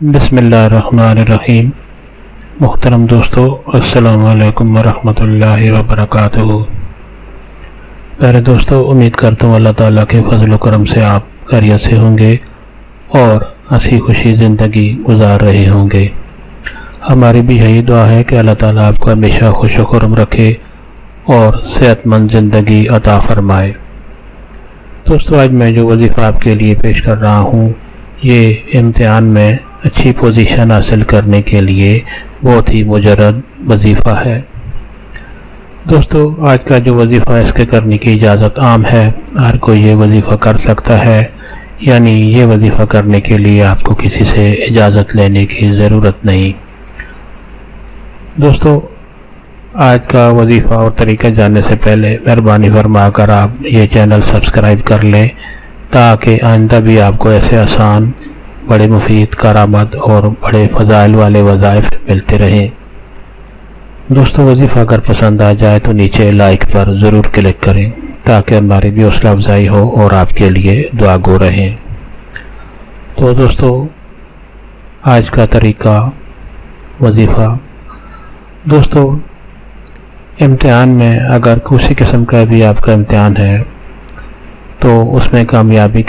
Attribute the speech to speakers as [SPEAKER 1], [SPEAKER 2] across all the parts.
[SPEAKER 1] بسم اللہ الرحمن الرحیم۔ محترم دوستو، السلام علیکم ورحمۃ اللہ وبرکاتہ۔ پیارے دوستو، امید کرتا ہوں اللہ تعالیٰ کے فضل و کرم سے آپ خیریت سے ہوں گے اور ہنسی خوشی زندگی گزار رہے ہوں گے۔ ہماری بھی یہی دعا ہے کہ اللہ تعالیٰ آپ کو ہمیشہ خوش و خرم رکھے اور صحت مند زندگی عطا فرمائے۔ دوستو، آج میں جو وظیفہ آپ کے لیے پیش کر رہا ہوں، یہ امتحان میں اچھی پوزیشن حاصل کرنے کے لیے بہت ہی مجرد وظیفہ ہے۔ دوستو، آج کا جو وظیفہ اس کے کرنے کی اجازت عام ہے، ہر کوئی یہ وظیفہ کر سکتا ہے، یعنی یہ وظیفہ کرنے کے لیے آپ کو کسی سے اجازت لینے کی ضرورت نہیں۔ دوستو، آج کا وظیفہ اور طریقہ جاننے سے پہلے مہربانی فرما کر آپ یہ چینل سبسکرائب کر لیں تاکہ آئندہ بھی آپ کو ایسے آسان، بڑے مفید کارآمد اور بڑے فضائل والے وظائف ملتے رہیں۔ دوستو، وظیفہ اگر پسند آ جائے تو نیچے لائک پر ضرور کلک کریں تاکہ ہماری بھی حوصلہ افزائی ہو اور آپ کے لیے دعا گو رہیں۔ تو دوستو، آج کا طریقہ وظیفہ۔ دوستو، امتحان میں اگر کسی قسم کا بھی آپ کا امتحان ہے تو اس میں کامیابی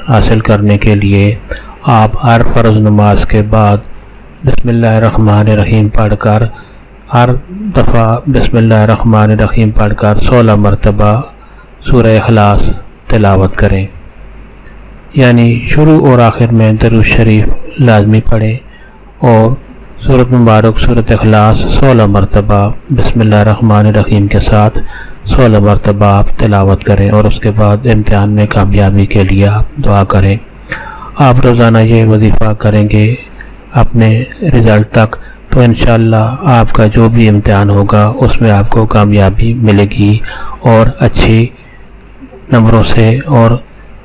[SPEAKER 1] حاصل کرنے کے لیے آپ ہر فرض نماز کے بعد بسم اللہ الرحمن الرحیم پڑھ کر، ہر دفعہ بسم اللہ الرحمن الرحیم پڑھ کر 16 مرتبہ سورہ اخلاص تلاوت کریں، یعنی شروع اور آخر میں درود شریف لازمی پڑھیں اور سورۃ مبارک سورۃ اخلاص 16 مرتبہ بسم اللہ الرحمن الرحیم کے ساتھ 16 مرتبہ آپ تلاوت کریں، اور اس کے بعد امتحان میں کامیابی کے لیے آپ دعا کریں۔ آپ روزانہ یہ وظیفہ کریں گے اپنے رزلٹ تک، تو انشاءاللہ آپ کا جو بھی امتحان ہوگا اس میں آپ کو کامیابی ملے گی اور اچھی نمبروں سے اور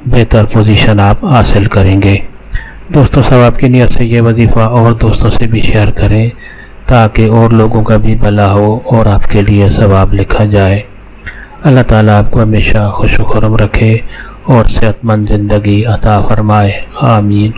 [SPEAKER 1] بہتر پوزیشن آپ حاصل کریں گے۔ دوستوں، ثواب کی نیت سے یہ وظیفہ اور دوستوں سے بھی شیئر کریں تاکہ اور لوگوں کا بھی بھلا ہو اور آپ کے لیے ثواب لکھا جائے۔ اللہ تعالیٰ آپ کو ہمیشہ خوش و خرم رکھے اور صحت مند زندگی عطا فرمائے، آمین۔